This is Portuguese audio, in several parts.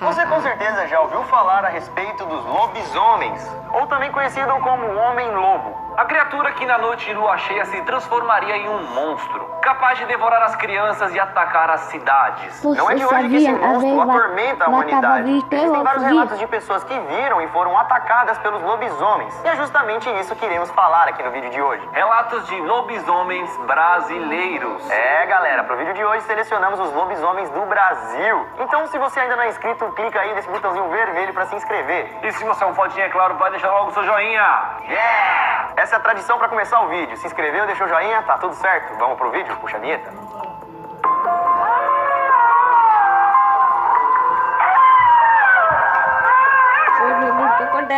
Você com certeza já ouviu falar a respeito dos lobisomens, ou também conhecido como homem-lobo. A criatura que na noite de lua cheia se transformaria em um monstro, capaz de devorar as crianças e atacar as cidades. Não é de hoje que esse monstro atormenta a humanidade. Existem vários relatos de pessoas que viram e foram atacadas pelos lobisomens. E é justamente isso que iremos falar aqui no vídeo de hoje. Relatos de lobisomens brasileiros. É, galera, pro vídeo de hoje selecionamos os lobisomens do Brasil. Então, se você ainda não é inscrito, clica aí nesse botãozinho vermelho pra se inscrever. E se você é um fotinho, é claro, vai deixar logo o seu joinha. Yeah! Essa é a tradição pra começar o vídeo. Se inscreveu, deixou o joinha, tá tudo certo? Vamos pro vídeo? Puxa a vinheta.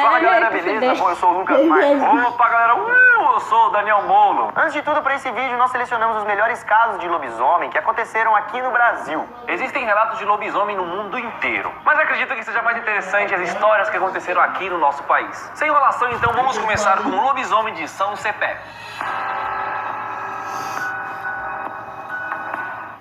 Fala, galera, beleza? Bom, eu sou o Lucas Marques. Opa, galera, eu sou o Daniel Molo. Antes de tudo, para esse vídeo, nós selecionamos os melhores casos de lobisomem que aconteceram aqui no Brasil. Existem relatos de lobisomem no mundo inteiro, mas acredito que seja mais interessante as histórias que aconteceram aqui no nosso país. Sem enrolação, então, vamos começar com o lobisomem de São Cepé.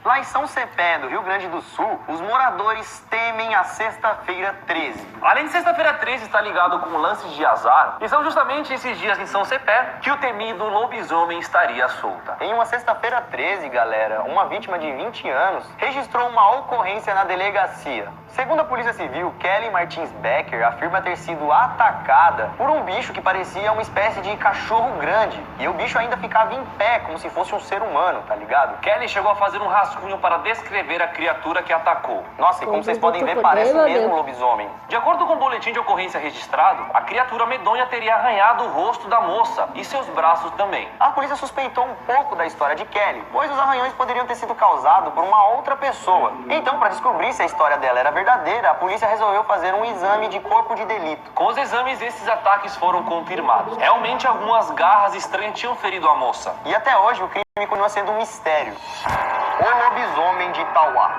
Lá em São Cepé, do Rio Grande do Sul, os moradores temem a Sexta-feira 13. Além de Sexta-feira 13 estar ligado com lances de azar, e são justamente esses dias em São Cepé que o temido lobisomem estaria solta. Em uma Sexta-feira 13, galera, uma vítima de 20 anos registrou uma ocorrência na delegacia. Segundo a Polícia Civil, Kelly Martins Becker afirma ter sido atacada por um bicho que parecia uma espécie de cachorro grande. E o bicho ainda ficava em pé, como se fosse um ser humano, tá ligado? Kelly chegou a fazer um rascunho para descrever a criatura que atacou. Nossa, e como vocês podem ver, parece mesmo um lobisomem. De acordo com o boletim de ocorrência registrado, a criatura medonha teria arranhado o rosto da moça e seus braços também. A polícia suspeitou um pouco da história de Kelly, pois os arranhões poderiam ter sido causados por uma outra pessoa. Então, para descobrir se a história dela era verdadeira, a polícia resolveu fazer um exame de corpo de delito. Com os exames, esses ataques foram confirmados. Realmente, algumas garras estranhas tinham ferido a moça. E até hoje, o crime continua sendo um mistério. O lobisomem de Tauá.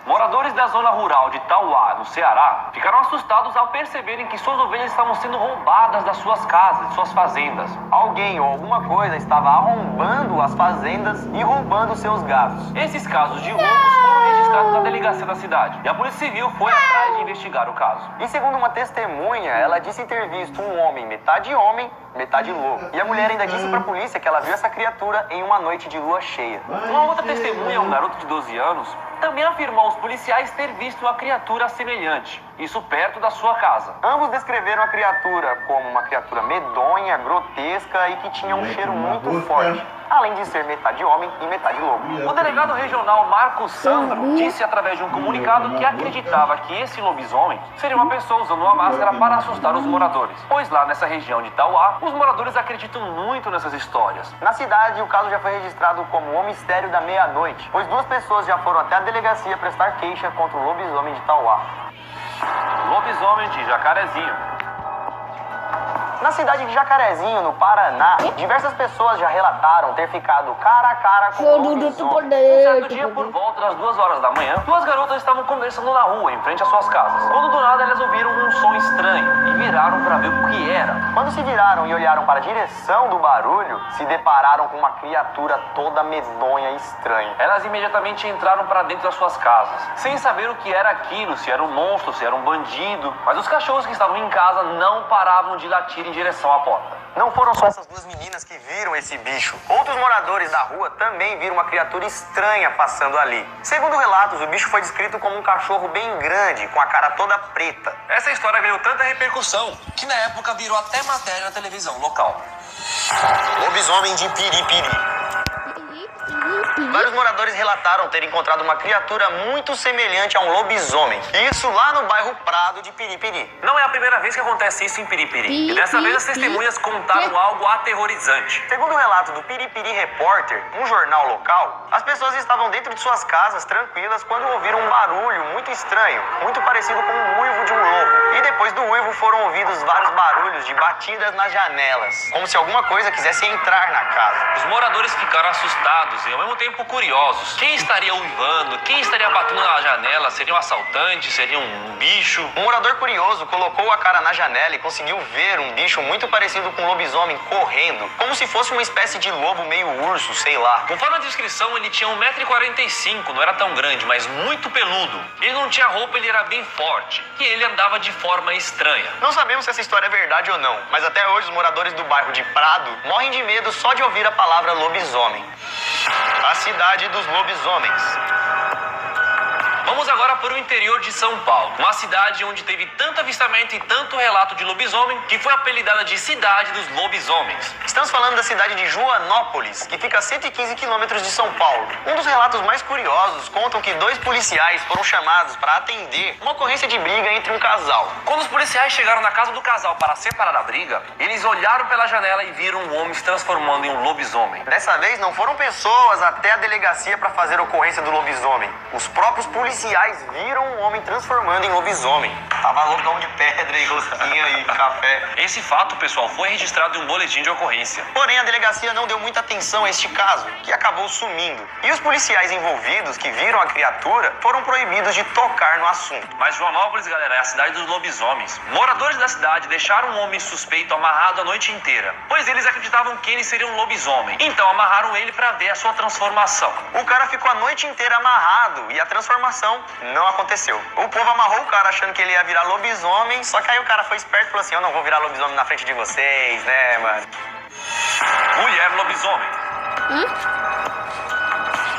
Moradores da zona rural de Tauá, no Ceará, ficaram assustados ao perceberem que suas ovelhas estavam sendo roubadas das suas casas, de suas fazendas. Alguém ou alguma coisa estava arrombando as fazendas e roubando seus gados. Esses casos de roubos foram registrados na delegacia da cidade, e a Polícia Civil foi atrás de investigar o caso. E segundo uma testemunha, ela disse ter visto um homem, metade lobo. E a mulher ainda disse pra polícia que ela viu essa criatura em uma noite de lua cheia. Uma outra testemunha, um garoto de 12 anos, também afirmou aos policiais ter visto uma criatura semelhante, isso perto da sua casa. Ambos descreveram a criatura como uma criatura medonha, grotesca e que tinha um cheiro muito forte, além de ser metade homem e metade lobo. O delegado regional Marcos Sandro disse através de um comunicado que acreditava que esse lobisomem seria uma pessoa usando uma máscara para assustar os moradores, pois lá nessa região de Tauá, os moradores acreditam muito nessas histórias. Na cidade, o caso já foi registrado como o mistério da meia-noite, pois 2 pessoas já foram até a delegacia prestar queixa contra o lobisomem de Tauá. Lobisomem de Jacarezinho. Na cidade de Jacarezinho, no Paraná, diversas pessoas já relataram ter ficado cara a cara com o lobisomem. Um certo dia, por volta das 2 horas da manhã, 2 garotas estavam conversando na rua, em frente às suas casas, quando do nada elas ouviram um som estranho e viraram para ver o que era. Quando se viraram e olharam para a direção do barulho, se depararam com uma criatura toda medonha e estranha. Elas imediatamente entraram para dentro das suas casas, sem saber o que era aquilo, se era um monstro, se era um bandido. Mas os cachorros que estavam em casa não paravam de latir em direção à porta. Não foram só essas 2 meninas que viram esse bicho. Outros moradores da rua também viram uma criatura estranha passando ali. Segundo relatos, o bicho foi descrito como um cachorro bem grande, com a cara toda preta. Essa história ganhou tanta repercussão que na época virou até matéria na televisão local. Lobisomem de Piripiri. Vários moradores relataram ter encontrado uma criatura muito semelhante a um lobisomem. Isso lá no bairro Prado de Piripiri. Não é a primeira vez que acontece isso em Piripiri. E dessa vez as testemunhas contaram algo aterrorizante. Segundo o relato do Piripiri Repórter, um jornal local, as pessoas estavam dentro de suas casas tranquilas quando ouviram um barulho muito estranho, muito parecido com o uivo de um lobo. E depois do uivo foram ouvidos vários barulhos de batidas nas janelas, como se alguma coisa quisesse entrar na casa. Os moradores ficaram assustados e ao mesmo tempo curiosos. Quem estaria uivando? Quem estaria batendo na janela? Seria um assaltante? Seria um bicho? Um morador curioso colocou a cara na janela e conseguiu ver um bicho muito parecido com um lobisomem correndo, como se fosse uma espécie de lobo meio urso, sei lá. Conforme a descrição, ele tinha 1,45 m, não era tão grande, mas muito peludo. Ele não tinha roupa, ele era bem forte. E ele andava de forma estranha. Não sabemos se essa história é verdade ou não, mas até hoje os moradores do bairro de Prado morrem de medo só de ouvir a palavra lobisomem. A cidade dos lobisomens. Vamos agora para o interior de São Paulo, uma cidade onde teve tanto avistamento e tanto relato de lobisomem que foi apelidada de Cidade dos Lobisomens. Estamos falando da cidade de Joanópolis, que fica a 115 quilômetros de São Paulo. Um dos relatos mais curiosos contam que 2 policiais foram chamados para atender uma ocorrência de briga entre um casal. Quando os policiais chegaram na casa do casal para separar a briga, eles olharam pela janela e viram um homem se transformando em um lobisomem. Dessa vez não foram pessoas até a delegacia para fazer a ocorrência do lobisomem. Os próprios policiais viram um homem transformando em lobisomem. Tava loucão de pedra e rosquinha e café. Esse fato, pessoal, foi registrado em um boletim de ocorrência. Porém, a delegacia não deu muita atenção a este caso, que acabou sumindo. E os policiais envolvidos, que viram a criatura, foram proibidos de tocar no assunto. Mas Joanópolis, galera, é a cidade dos lobisomens. Moradores da cidade deixaram um homem suspeito amarrado a noite inteira, pois eles acreditavam que ele seria um lobisomem. Então amarraram ele para ver a sua transformação. O cara ficou a noite inteira amarrado e a transformação não aconteceu. O povo amarrou o cara achando que ele ia virar lobisomem, só que aí o cara foi esperto e falou assim: eu não vou virar lobisomem na frente de vocês, né, mano? Mulher lobisomem.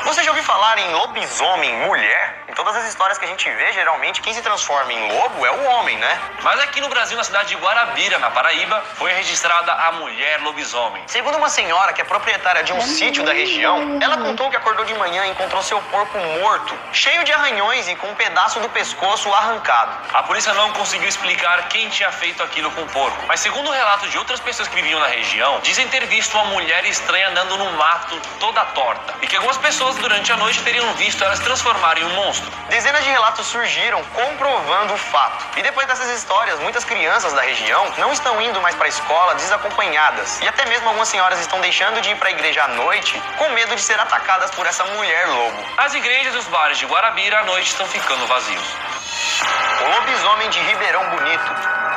Você já ouviu falar em lobisomem mulher? Em todas as histórias que a gente vê, geralmente quem se transforma em lobo é o homem, né? Mas aqui no Brasil, na cidade de Guarabira, na Paraíba, foi registrada a mulher lobisomem. Segundo uma senhora que é proprietária de um sítio da região, ela contou que acordou de manhã e encontrou seu porco morto, cheio de arranhões e com um pedaço do pescoço arrancado. A polícia não conseguiu explicar quem tinha feito aquilo com o porco, mas segundo o relato de outras pessoas que viviam na região, dizem ter visto uma mulher estranha andando no mato toda torta, e que algumas pessoas durante a noite teriam visto ela se transformar em um monstro. Dezenas de relatos surgiram comprovando o fato. E depois dessas histórias, muitas crianças da região não estão indo mais para a escola desacompanhadas. E até mesmo algumas senhoras estão deixando de ir para a igreja à noite com medo de ser atacadas por essa mulher lobo. As igrejas e os bares de Guarabira à noite estão ficando vazios. O lobisomem de Ribeirão Bonito.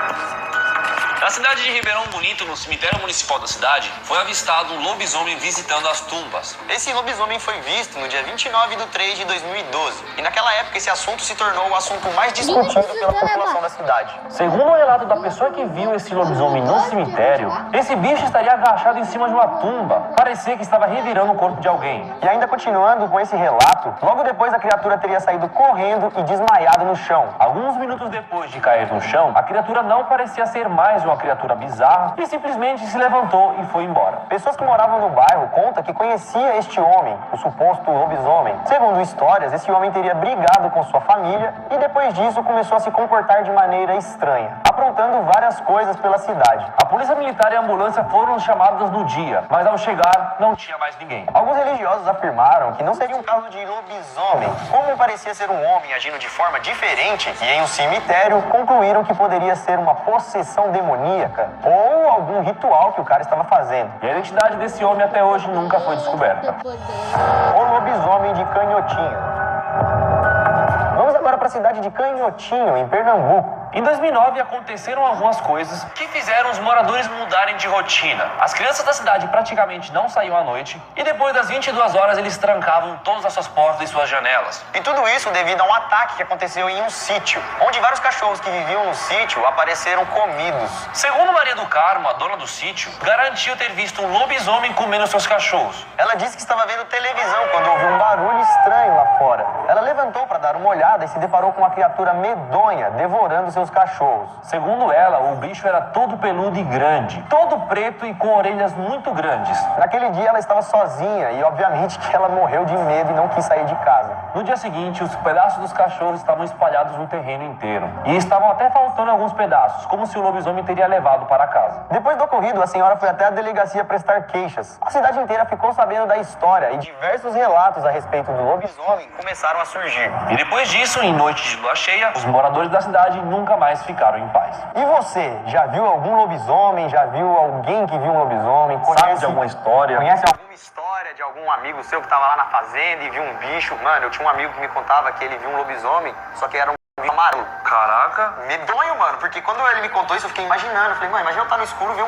Na cidade de Ribeirão Bonito, no cemitério municipal da cidade, foi avistado um lobisomem visitando as tumbas. Esse lobisomem foi visto no dia 29 de 3 de 2012. E naquela época esse assunto se tornou o assunto mais discutido pela população da cidade. Segundo o relato da pessoa que viu esse lobisomem no cemitério, esse bicho estaria agachado em cima de uma tumba. Parecia que estava revirando o corpo de alguém. E ainda continuando com esse relato, logo depois a criatura teria saído correndo e desmaiado no chão. Alguns minutos depois de cair no chão, a criatura não parecia ser mais uma criatura bizarra e simplesmente se levantou e foi embora. Pessoas que moravam no bairro contam que conhecia este homem, o suposto lobisomem. Segundo histórias, esse homem teria brigado com sua família e depois disso começou a se comportar de maneira estranha, aprontando várias coisas pela cidade. A polícia militar e a ambulância foram chamadas no dia, mas ao chegar não tinha mais ninguém. Alguns religiosos afirmaram que não seria um caso de lobisomem, como parecia ser um homem agindo de forma diferente, e em um cemitério concluíram que poderia ser uma possessão demoníaca ou algum ritual que o cara estava fazendo. E a identidade desse homem até hoje nunca foi descoberta. O lobisomem de Canhotinho. Vamos agora para a cidade de Canhotinho, em Pernambuco. Em 2009 aconteceram algumas coisas que fizeram os moradores mudarem de rotina. As crianças da cidade praticamente não saíam à noite e depois das 22 horas eles trancavam todas as suas portas e suas janelas. E tudo isso devido a um ataque que aconteceu em um sítio, onde vários cachorros que viviam no sítio apareceram comidos. Segundo Maria do Carmo, a dona do sítio, garantiu ter visto um lobisomem comendo seus cachorros. Ela disse que estava vendo televisão quando ouviu um barulho estranho lá fora. Ela levantou para dar uma olhada e se deparou com uma criatura medonha devorando seus cachorros. Segundo ela, o bicho era todo peludo e grande, todo preto e com orelhas muito grandes. Naquele dia ela estava sozinha e obviamente que ela morreu de medo e não quis sair de casa. No dia seguinte, os pedaços dos cachorros estavam espalhados no terreno inteiro. E estavam até faltando alguns pedaços, como se o lobisomem teria levado para casa. Depois do ocorrido, a senhora foi até a delegacia prestar queixas. A cidade inteira ficou sabendo da história e diversos relatos a respeito do lobisomem começaram a surgir. E depois disso, em noite de lua cheia, os moradores da cidade nunca mais ficaram em paz. E você, já viu algum lobisomem? Já viu alguém que viu um lobisomem? Sabe de alguma história? Conhece alguma história história de algum amigo seu que tava lá na fazenda e viu um bicho? Mano, eu tinha um amigo que me contava que ele viu um lobisomem, só que era um bicho amarelo. Caraca. Medonho, mano, porque quando ele me contou isso, eu fiquei imaginando. Eu falei, mano, imagina eu estar no escuro e ver um